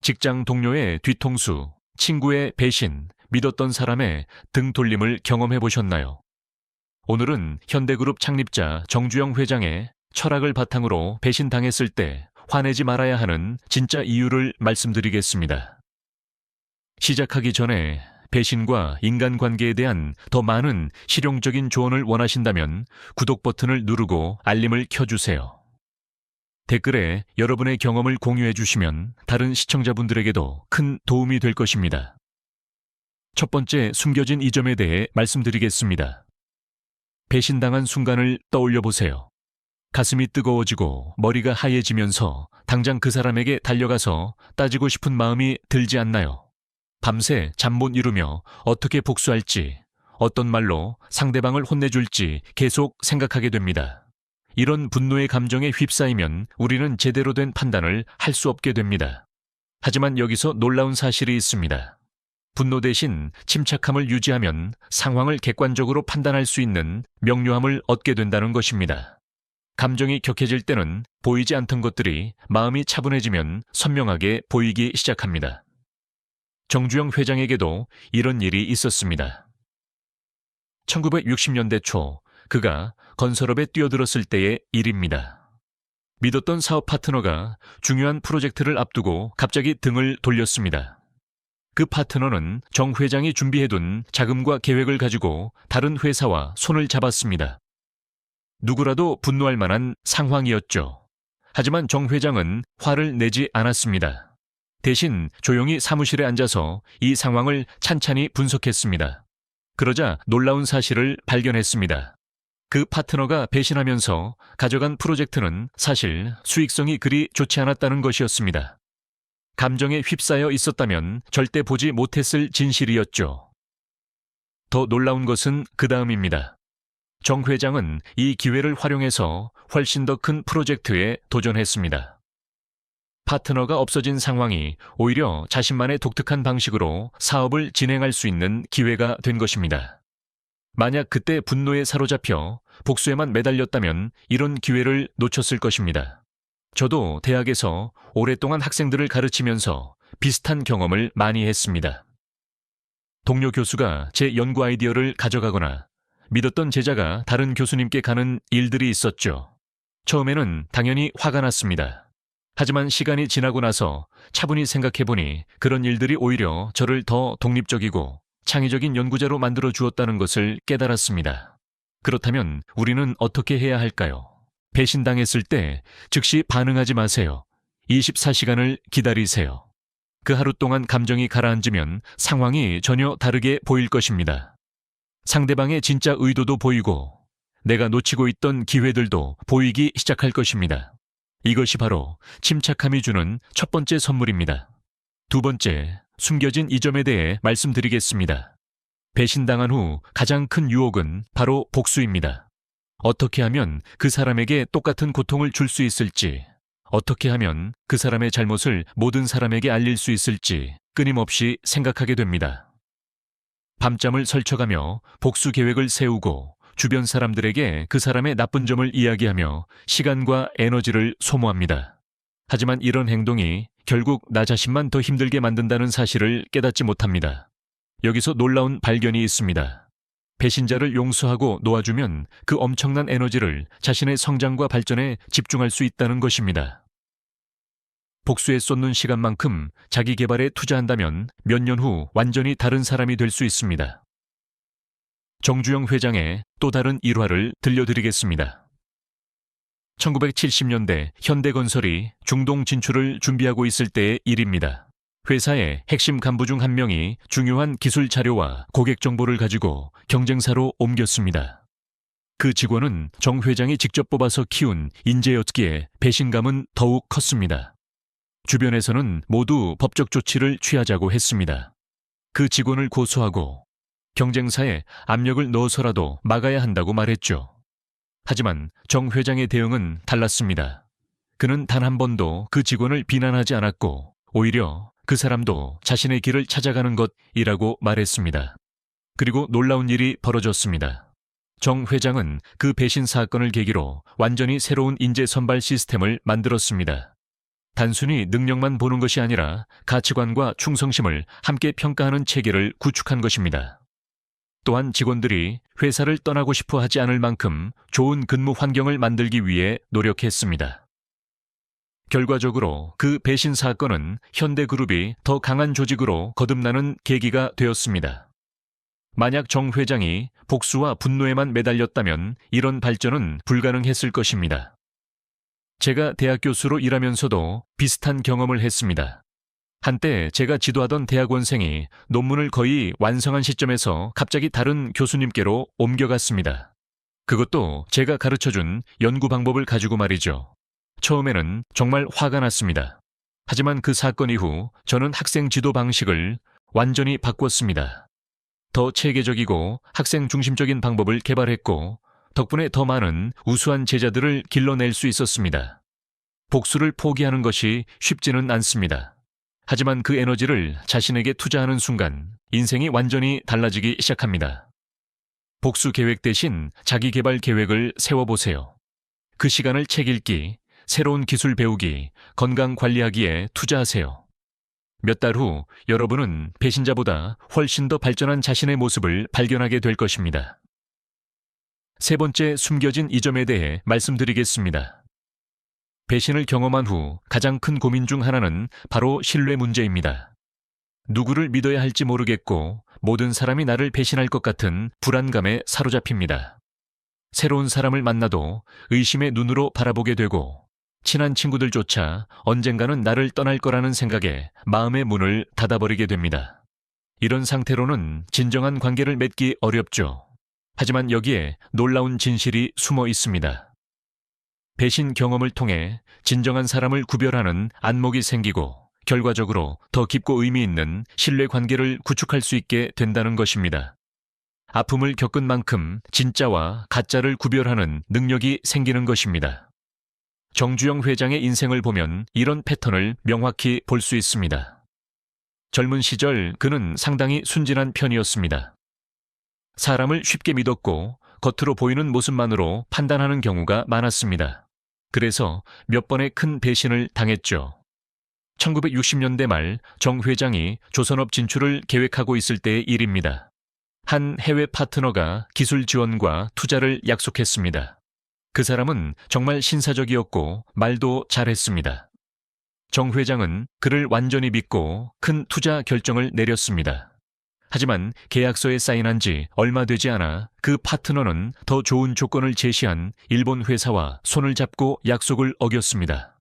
직장 동료의 뒤통수, 친구의 배신, 믿었던 사람의 등 돌림을 경험해 보셨나요? 오늘은 현대그룹 창립자 정주영 회장의 철학을 바탕으로 배신당했을 때 화내지 말아야 하는 진짜 이유를 말씀드리겠습니다. 시작하기 전에 배신과 인간관계에 대한 더 많은 실용적인 조언을 원하신다면 구독 버튼을 누르고 알림을 켜주세요. 댓글에 여러분의 경험을 공유해 주시면 다른 시청자분들에게도 큰 도움이 될 것입니다. 첫 번째 숨겨진 이 점에 대해 말씀드리겠습니다. 배신당한 순간을 떠올려 보세요. 가슴이 뜨거워지고 머리가 하얘지면서 당장 그 사람에게 달려가서 따지고 싶은 마음이 들지 않나요? 밤새 잠 못 이루며 어떻게 복수할지, 어떤 말로 상대방을 혼내줄지 계속 생각하게 됩니다. 이런 분노의 감정에 휩싸이면 우리는 제대로 된 판단을 할 수 없게 됩니다. 하지만 여기서 놀라운 사실이 있습니다. 분노 대신 침착함을 유지하면 상황을 객관적으로 판단할 수 있는 명료함을 얻게 된다는 것입니다. 감정이 격해질 때는 보이지 않던 것들이 마음이 차분해지면 선명하게 보이기 시작합니다. 정주영 회장에게도 이런 일이 있었습니다. 1960년대 초 그가 건설업에 뛰어들었을 때의 일입니다. 믿었던 사업 파트너가 중요한 프로젝트를 앞두고 갑자기 등을 돌렸습니다. 그 파트너는 정 회장이 준비해둔 자금과 계획을 가지고 다른 회사와 손을 잡았습니다. 누구라도 분노할 만한 상황이었죠. 하지만 정 회장은 화를 내지 않았습니다. 대신 조용히 사무실에 앉아서 이 상황을 찬찬히 분석했습니다. 그러자 놀라운 사실을 발견했습니다. 그 파트너가 배신하면서 가져간 프로젝트는 사실 수익성이 그리 좋지 않았다는 것이었습니다. 감정에 휩싸여 있었다면 절대 보지 못했을 진실이었죠. 더 놀라운 것은 그 다음입니다. 정 회장은 이 기회를 활용해서 훨씬 더 큰 프로젝트에 도전했습니다. 파트너가 없어진 상황이 오히려 자신만의 독특한 방식으로 사업을 진행할 수 있는 기회가 된 것입니다. 만약 그때 분노에 사로잡혀 복수에만 매달렸다면 이런 기회를 놓쳤을 것입니다. 저도 대학에서 오랫동안 학생들을 가르치면서 비슷한 경험을 많이 했습니다. 동료 교수가 제 연구 아이디어를 가져가거나 믿었던 제자가 다른 교수님께 가는 일들이 있었죠. 처음에는 당연히 화가 났습니다. 하지만 시간이 지나고 나서 차분히 생각해보니 그런 일들이 오히려 저를 더 독립적이고 창의적인 연구자로 만들어 주었다는 것을 깨달았습니다. 그렇다면 우리는 어떻게 해야 할까요? 배신당했을 때 즉시 반응하지 마세요. 24시간을 기다리세요. 그 하루 동안 감정이 가라앉으면 상황이 전혀 다르게 보일 것입니다. 상대방의 진짜 의도도 보이고 내가 놓치고 있던 기회들도 보이기 시작할 것입니다. 이것이 바로 침착함이 주는 첫 번째 선물입니다. 두 번째, 숨겨진 이 점에 대해 말씀드리겠습니다. 배신당한 후 가장 큰 유혹은 바로 복수입니다. 어떻게 하면 그 사람에게 똑같은 고통을 줄 수 있을지, 어떻게 하면 그 사람의 잘못을 모든 사람에게 알릴 수 있을지 끊임없이 생각하게 됩니다. 밤잠을 설쳐가며 복수 계획을 세우고 주변 사람들에게 그 사람의 나쁜 점을 이야기하며 시간과 에너지를 소모합니다. 하지만 이런 행동이 결국 나 자신만 더 힘들게 만든다는 사실을 깨닫지 못합니다. 여기서 놀라운 발견이 있습니다. 배신자를 용서하고 놓아주면 그 엄청난 에너지를 자신의 성장과 발전에 집중할 수 있다는 것입니다. 복수에 쏟는 시간만큼 자기 개발에 투자한다면 몇 년 후 완전히 다른 사람이 될 수 있습니다. 정주영 회장의 또 다른 일화를 들려드리겠습니다. 1970년대 현대건설이 중동 진출을 준비하고 있을 때의 일입니다. 회사의 핵심 간부 중 한 명이 중요한 기술 자료와 고객 정보를 가지고 경쟁사로 옮겼습니다. 그 직원은 정 회장이 직접 뽑아서 키운 인재였기에 배신감은 더욱 컸습니다. 주변에서는 모두 법적 조치를 취하자고 했습니다. 그 직원을 고소하고 경쟁사에 압력을 넣어서라도 막아야 한다고 말했죠. 하지만 정 회장의 대응은 달랐습니다. 그는 단 한 번도 그 직원을 비난하지 않았고 오히려 그 사람도 자신의 길을 찾아가는 것이라고 말했습니다. 그리고 놀라운 일이 벌어졌습니다. 정 회장은 그 배신 사건을 계기로 완전히 새로운 인재 선발 시스템을 만들었습니다. 단순히 능력만 보는 것이 아니라 가치관과 충성심을 함께 평가하는 체계를 구축한 것입니다. 또한 직원들이 회사를 떠나고 싶어 하지 않을 만큼 좋은 근무 환경을 만들기 위해 노력했습니다. 결과적으로 그 배신 사건은 현대그룹이 더 강한 조직으로 거듭나는 계기가 되었습니다. 만약 정 회장이 복수와 분노에만 매달렸다면 이런 발전은 불가능했을 것입니다. 제가 대학 교수로 일하면서도 비슷한 경험을 했습니다. 한때 제가 지도하던 대학원생이 논문을 거의 완성한 시점에서 갑자기 다른 교수님께로 옮겨갔습니다. 그것도 제가 가르쳐준 연구 방법을 가지고 말이죠. 처음에는 정말 화가 났습니다. 하지만 그 사건 이후 저는 학생 지도 방식을 완전히 바꿨습니다. 더 체계적이고 학생 중심적인 방법을 개발했고 덕분에 더 많은 우수한 제자들을 길러낼 수 있었습니다. 복수를 포기하는 것이 쉽지는 않습니다. 하지만 그 에너지를 자신에게 투자하는 순간 인생이 완전히 달라지기 시작합니다. 복수 계획 대신 자기 개발 계획을 세워보세요. 그 시간을 책 읽기, 새로운 기술 배우기, 건강 관리하기에 투자하세요. 몇 달 후 여러분은 배신자보다 훨씬 더 발전한 자신의 모습을 발견하게 될 것입니다. 세 번째 숨겨진 이점에 대해 말씀드리겠습니다. 배신을 경험한 후 가장 큰 고민 중 하나는 바로 신뢰 문제입니다. 누구를 믿어야 할지 모르겠고 모든 사람이 나를 배신할 것 같은 불안감에 사로잡힙니다. 새로운 사람을 만나도 의심의 눈으로 바라보게 되고 친한 친구들조차 언젠가는 나를 떠날 거라는 생각에 마음의 문을 닫아버리게 됩니다. 이런 상태로는 진정한 관계를 맺기 어렵죠. 하지만 여기에 놀라운 진실이 숨어 있습니다. 배신 경험을 통해 진정한 사람을 구별하는 안목이 생기고 결과적으로 더 깊고 의미 있는 신뢰 관계를 구축할 수 있게 된다는 것입니다. 아픔을 겪은 만큼 진짜와 가짜를 구별하는 능력이 생기는 것입니다. 정주영 회장의 인생을 보면 이런 패턴을 명확히 볼 수 있습니다. 젊은 시절 그는 상당히 순진한 편이었습니다. 사람을 쉽게 믿었고 겉으로 보이는 모습만으로 판단하는 경우가 많았습니다. 그래서 몇 번의 큰 배신을 당했죠. 1960년대 말 정 회장이 조선업 진출을 계획하고 있을 때의 일입니다. 한 해외 파트너가 기술 지원과 투자를 약속했습니다. 그 사람은 정말 신사적이었고 말도 잘했습니다. 정 회장은 그를 완전히 믿고 큰 투자 결정을 내렸습니다. 하지만 계약서에 사인한 지 얼마 되지 않아 그 파트너는 더 좋은 조건을 제시한 일본 회사와 손을 잡고 약속을 어겼습니다.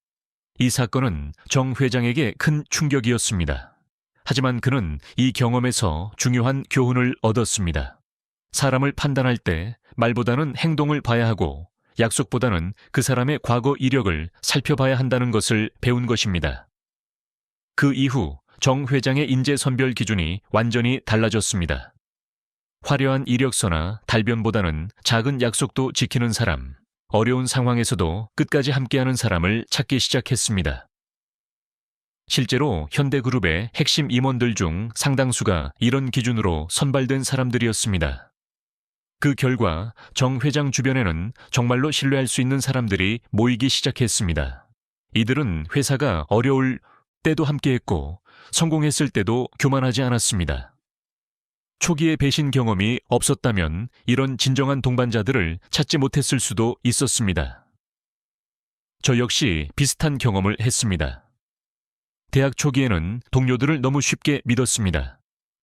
이 사건은 정 회장에게 큰 충격이었습니다. 하지만 그는 이 경험에서 중요한 교훈을 얻었습니다. 사람을 판단할 때 말보다는 행동을 봐야 하고 약속보다는 그 사람의 과거 이력을 살펴봐야 한다는 것을 배운 것입니다. 그 이후 정 회장의 인재 선별 기준이 완전히 달라졌습니다. 화려한 이력서나 달변보다는 작은 약속도 지키는 사람, 어려운 상황에서도 끝까지 함께하는 사람을 찾기 시작했습니다. 실제로 현대그룹의 핵심 임원들 중 상당수가 이런 기준으로 선발된 사람들이었습니다. 그 결과 정 회장 주변에는 정말로 신뢰할 수 있는 사람들이 모이기 시작했습니다. 이들은 회사가 어려울 때도 함께했고 성공했을 때도 교만하지 않았습니다. 초기의 배신 경험이 없었다면 이런 진정한 동반자들을 찾지 못했을 수도 있었습니다. 저 역시 비슷한 경험을 했습니다. 대학 초기에는 동료들을 너무 쉽게 믿었습니다.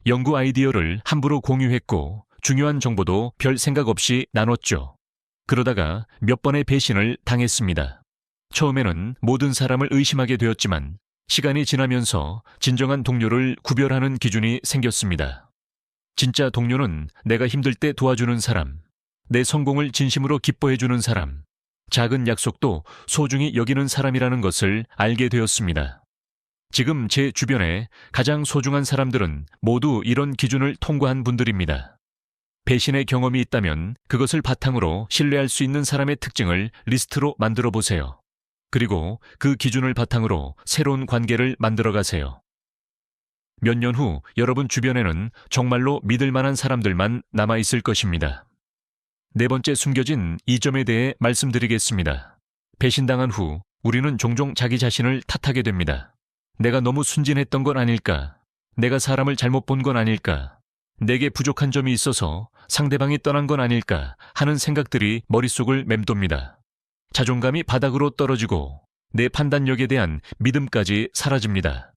연구 아이디어를 함부로 공유했고 중요한 정보도 별 생각 없이 나눴죠. 그러다가 몇 번의 배신을 당했습니다. 처음에는 모든 사람을 의심하게 되었지만 시간이 지나면서 진정한 동료를 구별하는 기준이 생겼습니다. 진짜 동료는 내가 힘들 때 도와주는 사람, 내 성공을 진심으로 기뻐해주는 사람, 작은 약속도 소중히 여기는 사람이라는 것을 알게 되었습니다. 지금 제 주변에 가장 소중한 사람들은 모두 이런 기준을 통과한 분들입니다. 배신의 경험이 있다면 그것을 바탕으로 신뢰할 수 있는 사람의 특징을 리스트로 만들어 보세요. 그리고 그 기준을 바탕으로 새로운 관계를 만들어 가세요. 몇 년 후 여러분 주변에는 정말로 믿을 만한 사람들만 남아 있을 것입니다. 네 번째 숨겨진 이점에 대해 말씀드리겠습니다. 배신당한 후 우리는 종종 자기 자신을 탓하게 됩니다. 내가 너무 순진했던 건 아닐까? 내가 사람을 잘못 본 건 아닐까? 내게 부족한 점이 있어서 상대방이 떠난 건 아닐까 하는 생각들이 머릿속을 맴돕니다. 자존감이 바닥으로 떨어지고 내 판단력에 대한 믿음까지 사라집니다.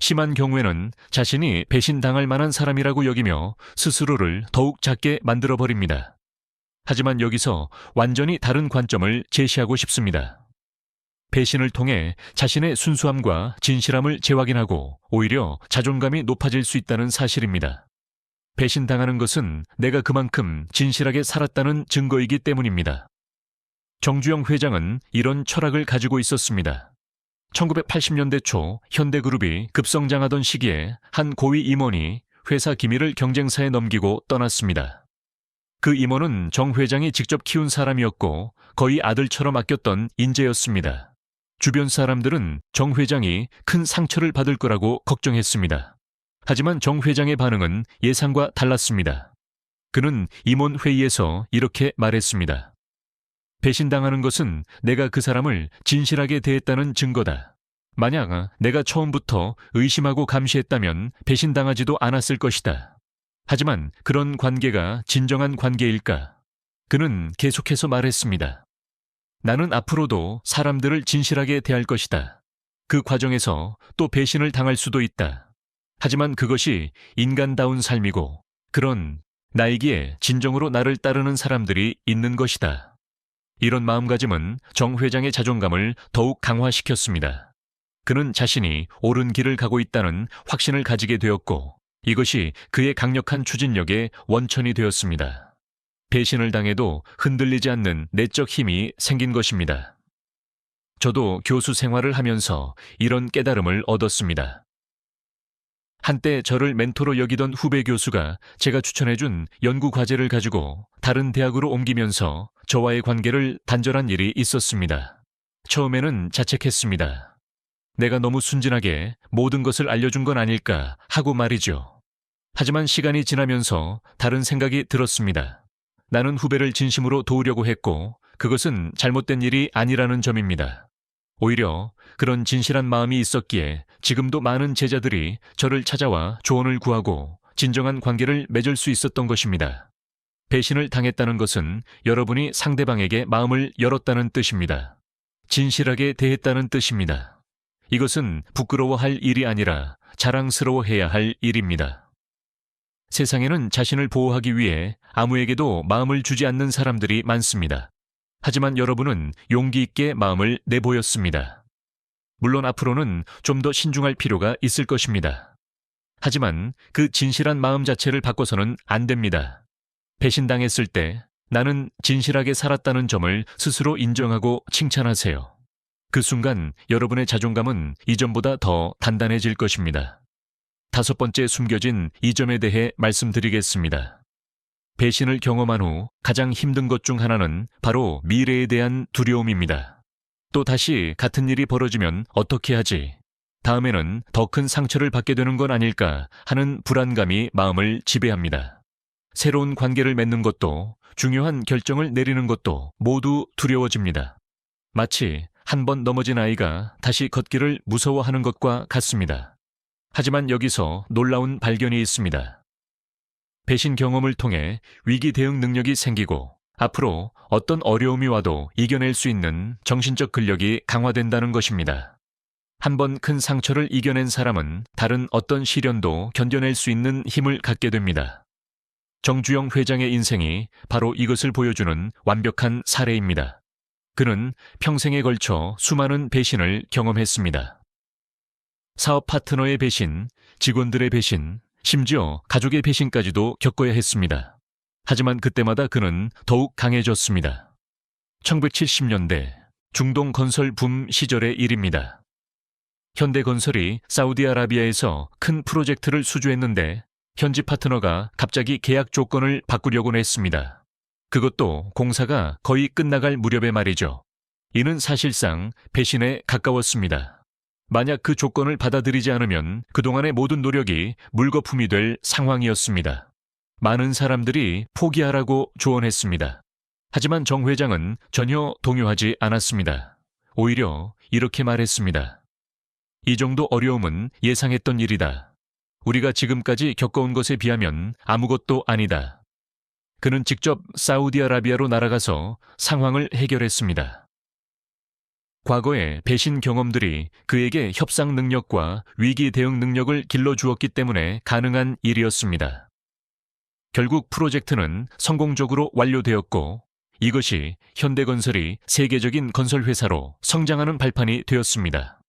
심한 경우에는 자신이 배신당할 만한 사람이라고 여기며 스스로를 더욱 작게 만들어버립니다. 하지만 여기서 완전히 다른 관점을 제시하고 싶습니다. 배신을 통해 자신의 순수함과 진실함을 재확인하고 오히려 자존감이 높아질 수 있다는 사실입니다. 배신당하는 것은 내가 그만큼 진실하게 살았다는 증거이기 때문입니다. 정주영 회장은 이런 철학을 가지고 있었습니다. 1980년대 초 현대그룹이 급성장하던 시기에 한 고위 임원이 회사 기밀을 경쟁사에 넘기고 떠났습니다. 그 임원은 정 회장이 직접 키운 사람이었고 거의 아들처럼 아꼈던 인재였습니다. 주변 사람들은 정 회장이 큰 상처를 받을 거라고 걱정했습니다. 하지만 정 회장의 반응은 예상과 달랐습니다. 그는 임원 회의에서 이렇게 말했습니다. 배신당하는 것은 내가 그 사람을 진실하게 대했다는 증거다. 만약 내가 처음부터 의심하고 감시했다면 배신당하지도 않았을 것이다. 하지만 그런 관계가 진정한 관계일까? 그는 계속해서 말했습니다. 나는 앞으로도 사람들을 진실하게 대할 것이다. 그 과정에서 또 배신을 당할 수도 있다. 하지만 그것이 인간다운 삶이고 그런 나이기에 진정으로 나를 따르는 사람들이 있는 것이다. 이런 마음가짐은 정 회장의 자존감을 더욱 강화시켰습니다. 그는 자신이 옳은 길을 가고 있다는 확신을 가지게 되었고 이것이 그의 강력한 추진력의 원천이 되었습니다. 배신을 당해도 흔들리지 않는 내적 힘이 생긴 것입니다. 저도 교수 생활을 하면서 이런 깨달음을 얻었습니다. 한때 저를 멘토로 여기던 후배 교수가 제가 추천해준 연구 과제를 가지고 다른 대학으로 옮기면서 저와의 관계를 단절한 일이 있었습니다. 처음에는 자책했습니다. 내가 너무 순진하게 모든 것을 알려준 건 아닐까 하고 말이죠. 하지만 시간이 지나면서 다른 생각이 들었습니다. 나는 후배를 진심으로 도우려고 했고 그것은 잘못된 일이 아니라는 점입니다. 오히려 그런 진실한 마음이 있었기에 지금도 많은 제자들이 저를 찾아와 조언을 구하고 진정한 관계를 맺을 수 있었던 것입니다. 배신을 당했다는 것은 여러분이 상대방에게 마음을 열었다는 뜻입니다. 진실하게 대했다는 뜻입니다. 이것은 부끄러워할 일이 아니라 자랑스러워해야 할 일입니다. 세상에는 자신을 보호하기 위해 아무에게도 마음을 주지 않는 사람들이 많습니다. 하지만 여러분은 용기 있게 마음을 내보였습니다. 물론 앞으로는 좀 더 신중할 필요가 있을 것입니다. 하지만 그 진실한 마음 자체를 바꿔서는 안 됩니다. 배신당했을 때 나는 진실하게 살았다는 점을 스스로 인정하고 칭찬하세요. 그 순간 여러분의 자존감은 이전보다 더 단단해질 것입니다. 5번째 숨겨진 이 점에 대해 말씀드리겠습니다. 배신을 경험한 후 가장 힘든 것 중 하나는 바로 미래에 대한 두려움입니다. 또 다시 같은 일이 벌어지면 어떻게 하지? 다음에는 더 큰 상처를 받게 되는 건 아닐까 하는 불안감이 마음을 지배합니다. 새로운 관계를 맺는 것도 중요한 결정을 내리는 것도 모두 두려워집니다. 마치 한 번 넘어진 아이가 다시 걷기를 무서워하는 것과 같습니다. 하지만 여기서 놀라운 발견이 있습니다. 배신 경험을 통해 위기 대응 능력이 생기고 앞으로 어떤 어려움이 와도 이겨낼 수 있는 정신적 근력이 강화된다는 것입니다. 한 번 큰 상처를 이겨낸 사람은 다른 어떤 시련도 견뎌낼 수 있는 힘을 갖게 됩니다. 정주영 회장의 인생이 바로 이것을 보여주는 완벽한 사례입니다. 그는 평생에 걸쳐 수많은 배신을 경험했습니다. 사업 파트너의 배신, 직원들의 배신, 심지어 가족의 배신까지도 겪어야 했습니다. 하지만 그때마다 그는 더욱 강해졌습니다. 1970년대 중동 건설 붐 시절의 일입니다. 현대건설이 사우디아라비아에서 큰 프로젝트를 수주했는데 현지 파트너가 갑자기 계약 조건을 바꾸려곤 했습니다. 그것도 공사가 거의 끝나갈 무렵에 말이죠. 이는 사실상 배신에 가까웠습니다. 만약 그 조건을 받아들이지 않으면 그동안의 모든 노력이 물거품이 될 상황이었습니다. 많은 사람들이 포기하라고 조언했습니다. 하지만 정 회장은 전혀 동요하지 않았습니다. 오히려 이렇게 말했습니다. 이 정도 어려움은 예상했던 일이다. 우리가 지금까지 겪어온 것에 비하면 아무것도 아니다. 그는 직접 사우디아라비아로 날아가서 상황을 해결했습니다. 과거의 배신 경험들이 그에게 협상 능력과 위기 대응 능력을 길러주었기 때문에 가능한 일이었습니다. 결국 프로젝트는 성공적으로 완료되었고 이것이 현대건설이 세계적인 건설회사로 성장하는 발판이 되었습니다.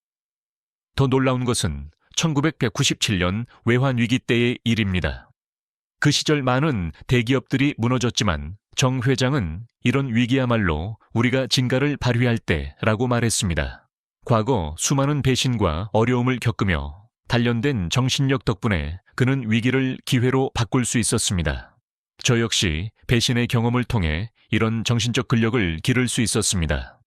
더 놀라운 것은 1997년 외환위기 때의 일입니다. 그 시절 많은 대기업들이 무너졌지만 정 회장은 이런 위기야말로 우리가 진가를 발휘할 때라고 말했습니다. 과거 수많은 배신과 어려움을 겪으며 단련된 정신력 덕분에 그는 위기를 기회로 바꿀 수 있었습니다. 저 역시 배신의 경험을 통해 이런 정신적 근력을 기를 수 있었습니다.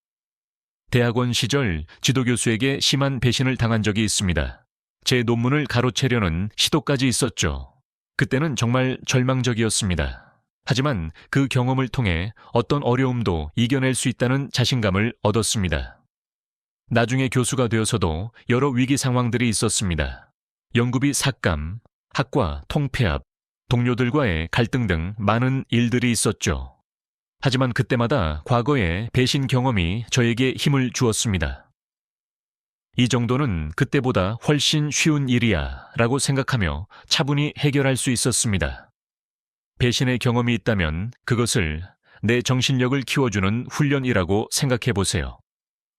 대학원 시절 지도교수에게 심한 배신을 당한 적이 있습니다. 제 논문을 가로채려는 시도까지 있었죠. 그때는 정말 절망적이었습니다. 하지만 그 경험을 통해 어떤 어려움도 이겨낼 수 있다는 자신감을 얻었습니다. 나중에 교수가 되어서도 여러 위기 상황들이 있었습니다. 연구비 삭감, 학과 통폐합, 동료들과의 갈등 등 많은 일들이 있었죠. 하지만 그때마다 과거의 배신 경험이 저에게 힘을 주었습니다. 이 정도는 그때보다 훨씬 쉬운 일이야 라고 생각하며 차분히 해결할 수 있었습니다. 배신의 경험이 있다면 그것을 내 정신력을 키워주는 훈련이라고 생각해 보세요.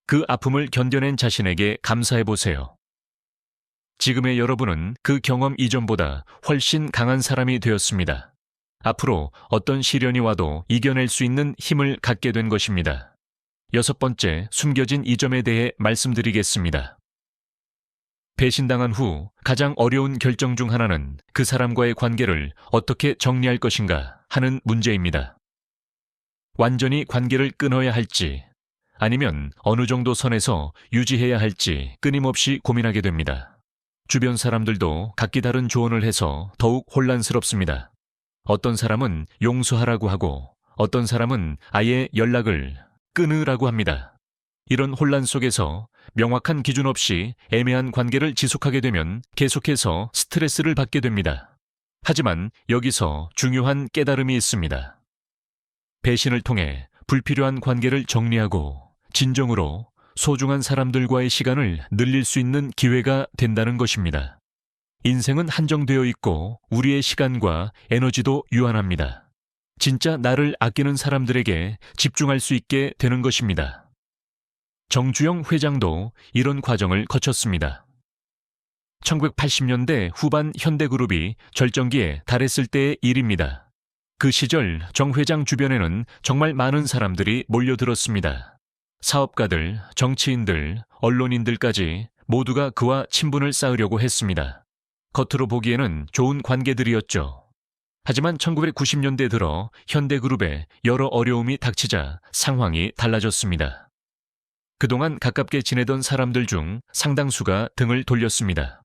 그 아픔을 견뎌낸 자신에게 감사해 보세요. 지금의 여러분은 그 경험 이전보다 훨씬 강한 사람이 되었습니다. 앞으로 어떤 시련이 와도 이겨낼 수 있는 힘을 갖게 된 것입니다. 6번째, 숨겨진 이점에 대해 말씀드리겠습니다. 배신당한 후 가장 어려운 결정 중 하나는 그 사람과의 관계를 어떻게 정리할 것인가 하는 문제입니다. 완전히 관계를 끊어야 할지 아니면 어느 정도 선에서 유지해야 할지 끊임없이 고민하게 됩니다. 주변 사람들도 각기 다른 조언을 해서 더욱 혼란스럽습니다. 어떤 사람은 용서하라고 하고 어떤 사람은 아예 연락을 끊으라고 합니다. 이런 혼란 속에서 명확한 기준 없이 애매한 관계를 지속하게 되면 계속해서 스트레스를 받게 됩니다. 하지만 여기서 중요한 깨달음이 있습니다. 배신을 통해 불필요한 관계를 정리하고 진정으로 소중한 사람들과의 시간을 늘릴 수 있는 기회가 된다는 것입니다. 인생은 한정되어 있고 우리의 시간과 에너지도 유한합니다. 진짜 나를 아끼는 사람들에게 집중할 수 있게 되는 것입니다. 정주영 회장도 이런 과정을 거쳤습니다. 1980년대 후반 현대그룹이 절정기에 달했을 때의 일입니다. 그 시절 정 회장 주변에는 정말 많은 사람들이 몰려들었습니다. 사업가들, 정치인들, 언론인들까지 모두가 그와 친분을 쌓으려고 했습니다. 겉으로 보기에는 좋은 관계들이었죠. 하지만 1990년대 들어 현대그룹에 여러 어려움이 닥치자 상황이 달라졌습니다. 그동안 가깝게 지내던 사람들 중 상당수가 등을 돌렸습니다.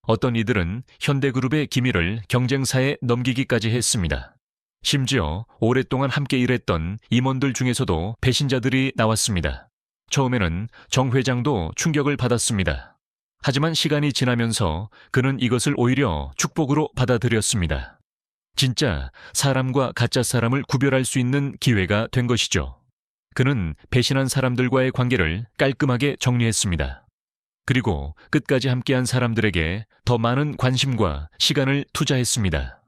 어떤 이들은 현대그룹의 기밀을 경쟁사에 넘기기까지 했습니다. 심지어 오랫동안 함께 일했던 임원들 중에서도 배신자들이 나왔습니다. 처음에는 정 회장도 충격을 받았습니다. 하지만 시간이 지나면서 그는 이것을 오히려 축복으로 받아들였습니다. 진짜 사람과 가짜 사람을 구별할 수 있는 기회가 된 것이죠. 그는 배신한 사람들과의 관계를 깔끔하게 정리했습니다. 그리고 끝까지 함께한 사람들에게 더 많은 관심과 시간을 투자했습니다.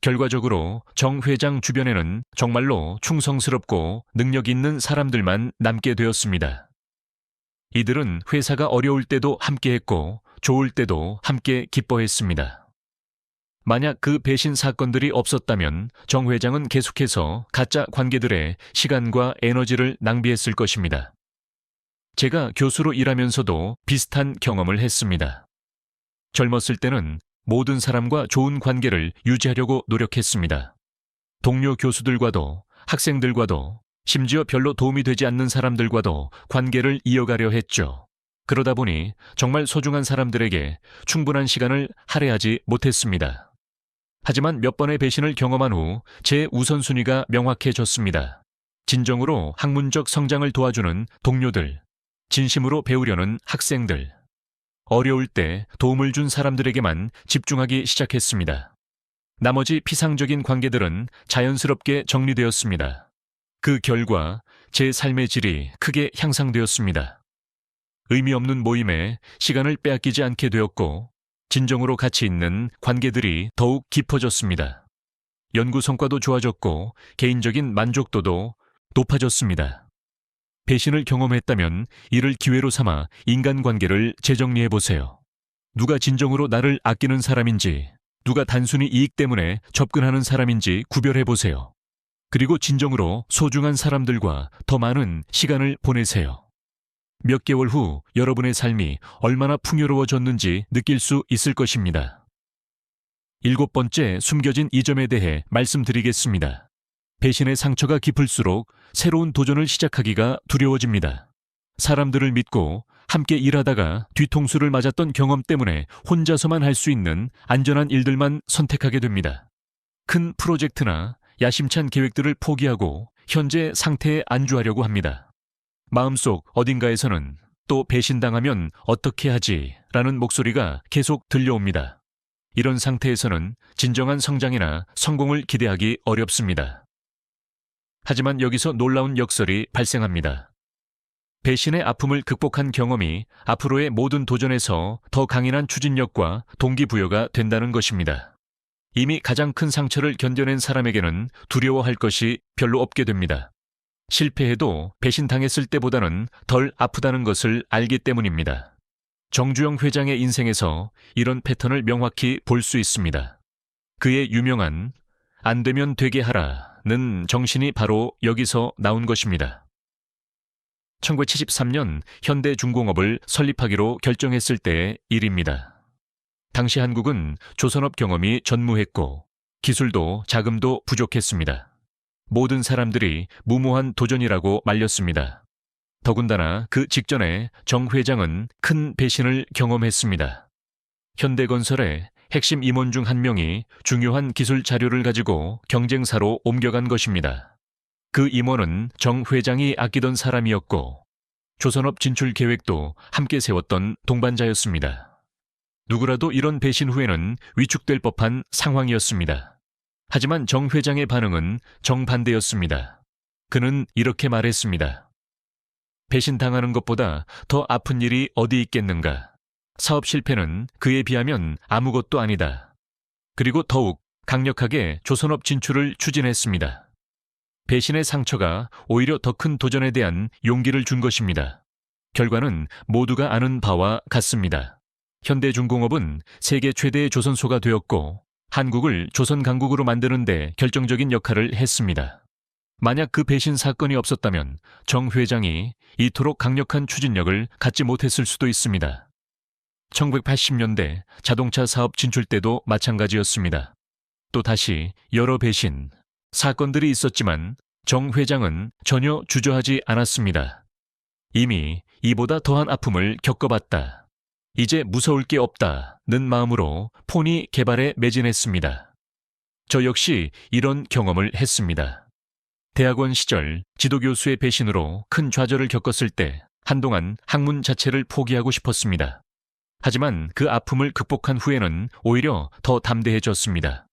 결과적으로 정 회장 주변에는 정말로 충성스럽고 능력 있는 사람들만 남게 되었습니다. 이들은 회사가 어려울 때도 함께했고 좋을 때도 함께 기뻐했습니다. 만약 그 배신 사건들이 없었다면 정 회장은 계속해서 가짜 관계들에 시간과 에너지를 낭비했을 것입니다. 제가 교수로 일하면서도 비슷한 경험을 했습니다. 젊었을 때는 모든 사람과 좋은 관계를 유지하려고 노력했습니다. 동료 교수들과도 학생들과도 심지어 별로 도움이 되지 않는 사람들과도 관계를 이어가려 했죠. 그러다 보니 정말 소중한 사람들에게 충분한 시간을 할애하지 못했습니다. 하지만 몇 번의 배신을 경험한 후 제 우선순위가 명확해졌습니다. 진정으로 학문적 성장을 도와주는 동료들, 진심으로 배우려는 학생들. 어려울 때 도움을 준 사람들에게만 집중하기 시작했습니다. 나머지 피상적인 관계들은 자연스럽게 정리되었습니다. 그 결과 제 삶의 질이 크게 향상되었습니다. 의미 없는 모임에 시간을 빼앗기지 않게 되었고, 진정으로 가치 있는 관계들이 더욱 깊어졌습니다. 연구 성과도 좋아졌고, 개인적인 만족도도 높아졌습니다. 배신을 경험했다면 이를 기회로 삼아 인간관계를 재정리해보세요. 누가 진정으로 나를 아끼는 사람인지, 누가 단순히 이익 때문에 접근하는 사람인지 구별해보세요. 그리고 진정으로 소중한 사람들과 더 많은 시간을 보내세요. 몇 개월 후 여러분의 삶이 얼마나 풍요로워졌는지 느낄 수 있을 것입니다. 7번째, 숨겨진 이점에 대해 말씀드리겠습니다. 배신의 상처가 깊을수록 새로운 도전을 시작하기가 두려워집니다. 사람들을 믿고 함께 일하다가 뒤통수를 맞았던 경험 때문에 혼자서만 할 수 있는 안전한 일들만 선택하게 됩니다. 큰 프로젝트나 야심찬 계획들을 포기하고 현재 상태에 안주하려고 합니다. 마음속 어딘가에서는 또 배신당하면 어떻게 하지? 라는 목소리가 계속 들려옵니다. 이런 상태에서는 진정한 성장이나 성공을 기대하기 어렵습니다. 하지만 여기서 놀라운 역설이 발생합니다. 배신의 아픔을 극복한 경험이 앞으로의 모든 도전에서 더 강인한 추진력과 동기부여가 된다는 것입니다. 이미 가장 큰 상처를 견뎌낸 사람에게는 두려워할 것이 별로 없게 됩니다. 실패해도 배신당했을 때보다는 덜 아프다는 것을 알기 때문입니다. 정주영 회장의 인생에서 이런 패턴을 명확히 볼 수 있습니다. 그의 유명한 "안 되면 되게 하라"는 정신이 바로 여기서 나온 것입니다. 1973년 현대중공업을 설립하기로 결정했을 때의 일입니다. 당시 한국은 조선업 경험이 전무했고 기술도 자금도 부족했습니다. 모든 사람들이 무모한 도전이라고 말렸습니다. 더군다나 그 직전에 정 회장은 큰 배신을 경험했습니다. 현대건설의 핵심 임원 중 한 명이 중요한 기술 자료를 가지고 경쟁사로 옮겨간 것입니다. 그 임원은 정 회장이 아끼던 사람이었고 조선업 진출 계획도 함께 세웠던 동반자였습니다. 누구라도 이런 배신 후에는 위축될 법한 상황이었습니다. 하지만 정 회장의 반응은 정반대였습니다. 그는 이렇게 말했습니다. 배신당하는 것보다 더 아픈 일이 어디 있겠는가. 사업 실패는 그에 비하면 아무것도 아니다. 그리고 더욱 강력하게 조선업 진출을 추진했습니다. 배신의 상처가 오히려 더 큰 도전에 대한 용기를 준 것입니다. 결과는 모두가 아는 바와 같습니다. 현대중공업은 세계 최대의 조선소가 되었고 한국을 조선 강국으로 만드는 데 결정적인 역할을 했습니다. 만약 그 배신 사건이 없었다면 정 회장이 이토록 강력한 추진력을 갖지 못했을 수도 있습니다. 1980년대 자동차 사업 진출 때도 마찬가지였습니다. 또다시 여러 배신 사건들이 있었지만 정 회장은 전혀 주저하지 않았습니다. 이미 이보다 더한 아픔을 겪어봤다. 이제 무서울 게 없다는 마음으로 포니 개발에 매진했습니다. 저 역시 이런 경험을 했습니다. 대학원 시절 지도교수의 배신으로 큰 좌절을 겪었을 때 한동안 학문 자체를 포기하고 싶었습니다. 하지만 그 아픔을 극복한 후에는 오히려 더 담대해졌습니다.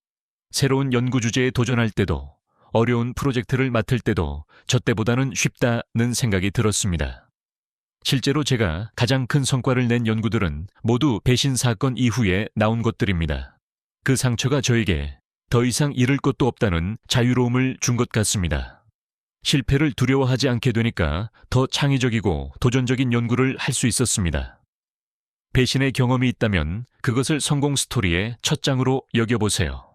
새로운 연구 주제에 도전할 때도 어려운 프로젝트를 맡을 때도 저 때보다는 쉽다는 생각이 들었습니다. 실제로 제가 가장 큰 성과를 낸 연구들은 모두 배신 사건 이후에 나온 것들입니다. 그 상처가 저에게 더 이상 잃을 것도 없다는 자유로움을 준 것 같습니다. 실패를 두려워하지 않게 되니까 더 창의적이고 도전적인 연구를 할 수 있었습니다. 배신의 경험이 있다면 그것을 성공 스토리의 첫 장으로 여겨보세요.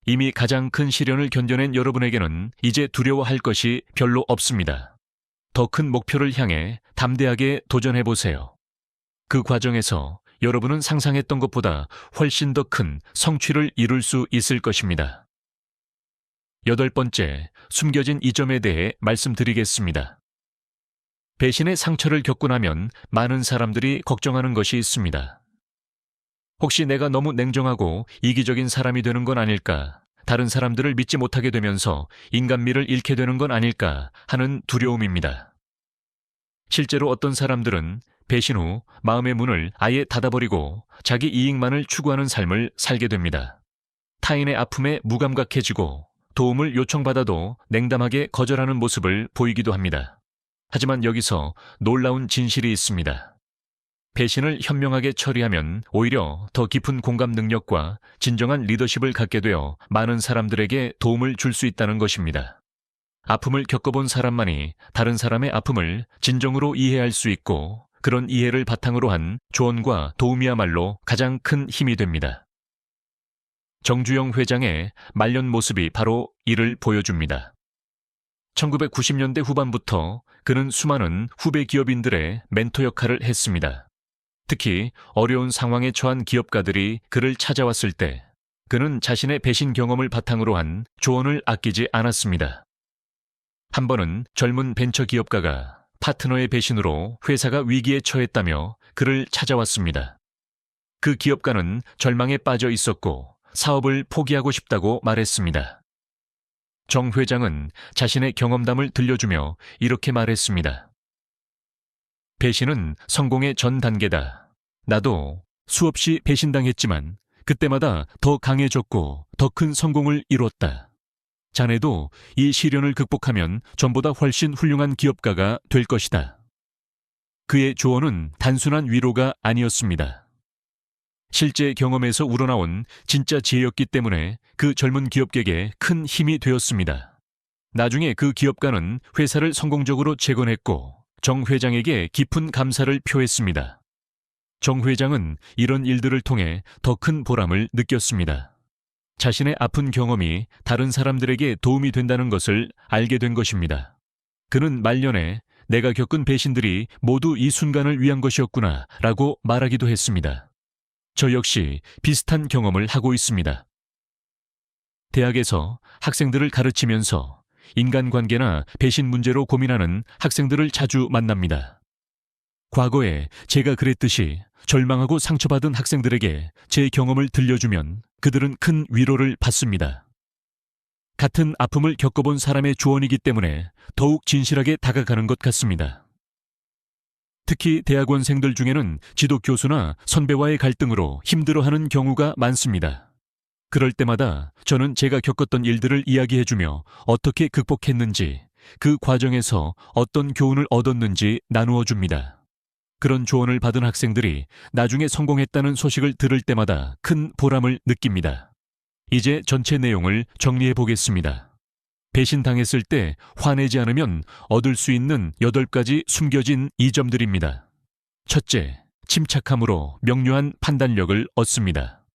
이미 가장 큰 시련을 견뎌낸 여러분에게는 이제 두려워할 것이 별로 없습니다. 더 큰 목표를 향해 담대하게 도전해보세요. 그 과정에서 여러분은 상상했던 것보다 훨씬 더 큰 성취를 이룰 수 있을 것입니다. 8번째, 숨겨진 이점에 대해 말씀드리겠습니다. 배신의 상처를 겪고 나면 많은 사람들이 걱정하는 것이 있습니다. 혹시 내가 너무 냉정하고 이기적인 사람이 되는 건 아닐까? 다른 사람들을 믿지 못하게 되면서 인간미를 잃게 되는 건 아닐까 하는 두려움입니다. 실제로 어떤 사람들은 배신 후 마음의 문을 아예 닫아버리고 자기 이익만을 추구하는 삶을 살게 됩니다. 타인의 아픔에 무감각해지고 도움을 요청받아도 냉담하게 거절하는 모습을 보이기도 합니다. 하지만 여기서 놀라운 진실이 있습니다. 배신을 현명하게 처리하면 오히려 더 깊은 공감 능력과 진정한 리더십을 갖게 되어 많은 사람들에게 도움을 줄 수 있다는 것입니다. 아픔을 겪어본 사람만이 다른 사람의 아픔을 진정으로 이해할 수 있고 그런 이해를 바탕으로 한 조언과 도움이야말로 가장 큰 힘이 됩니다. 정주영 회장의 말년 모습이 바로 이를 보여줍니다. 1990년대 후반부터 그는 수많은 후배 기업인들의 멘토 역할을 했습니다. 특히 어려운 상황에 처한 기업가들이 그를 찾아왔을 때 그는 자신의 배신 경험을 바탕으로 한 조언을 아끼지 않았습니다. 한 번은 젊은 벤처 기업가가 파트너의 배신으로 회사가 위기에 처했다며 그를 찾아왔습니다. 그 기업가는 절망에 빠져 있었고 사업을 포기하고 싶다고 말했습니다. 정 회장은 자신의 경험담을 들려주며 이렇게 말했습니다. 배신은 성공의 전 단계다. 나도 수없이 배신당했지만 그때마다 더 강해졌고 더 큰 성공을 이뤘다. 자네도 이 시련을 극복하면 전보다 훨씬 훌륭한 기업가가 될 것이다. 그의 조언은 단순한 위로가 아니었습니다. 실제 경험에서 우러나온 진짜 지혜였기 때문에 그 젊은 기업가에게 큰 힘이 되었습니다. 나중에 그 기업가는 회사를 성공적으로 재건했고 정 회장에게 깊은 감사를 표했습니다. 정 회장은 이런 일들을 통해 더 큰 보람을 느꼈습니다. 자신의 아픈 경험이 다른 사람들에게 도움이 된다는 것을 알게 된 것입니다. 그는 말년에 내가 겪은 배신들이 모두 이 순간을 위한 것이었구나 라고 말하기도 했습니다. 저 역시 비슷한 경험을 하고 있습니다. 대학에서 학생들을 가르치면서 인간관계나 배신 문제로 고민하는 학생들을 자주 만납니다. 과거에 제가 그랬듯이 절망하고 상처받은 학생들에게 제 경험을 들려주면 그들은 큰 위로를 받습니다. 같은 아픔을 겪어본 사람의 조언이기 때문에 더욱 진실하게 다가가는 것 같습니다. 특히 대학원생들 중에는 지도 교수나 선배와의 갈등으로 힘들어하는 경우가 많습니다. 그럴 때마다 저는 제가 겪었던 일들을 이야기해주며 어떻게 극복했는지, 그 과정에서 어떤 교훈을 얻었는지 나누어 줍니다. 그런 조언을 받은 학생들이 나중에 성공했다는 소식을 들을 때마다 큰 보람을 느낍니다. 이제 전체 내용을 정리해 보겠습니다. 배신당했을 때 화내지 않으면 얻을 수 있는 8가지 숨겨진 이점들입니다. 첫째, 침착함으로 명료한 판단력을 얻습니다.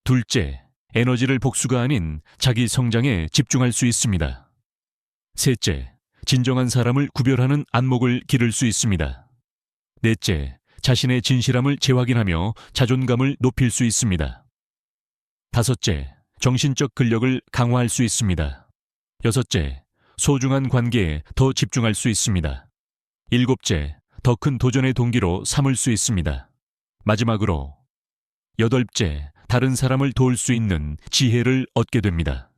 둘째, 에너지를 복수가 아닌 자기 성장에 집중할 수 있습니다. 셋째, 진정한 사람을 구별하는 안목을 기를 수 있습니다. 넷째, 자신의 진실함을 재확인하며 자존감을 높일 수 있습니다. 다섯째, 정신적 근력을 강화할 수 있습니다. 여섯째, 소중한 관계에 더 집중할 수 있습니다. 일곱째, 더 큰 도전의 동기로 삼을 수 있습니다. 마지막으로 여덟째, 다른 사람을 도울 수 있는 지혜를 얻게 됩니다.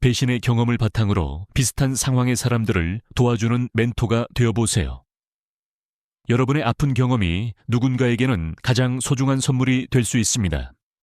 배신의 경험을 바탕으로 비슷한 상황의 사람들을 도와주는 멘토가 되어보세요. 여러분의 아픈 경험이 누군가에게는 가장 소중한 선물이 될 수 있습니다.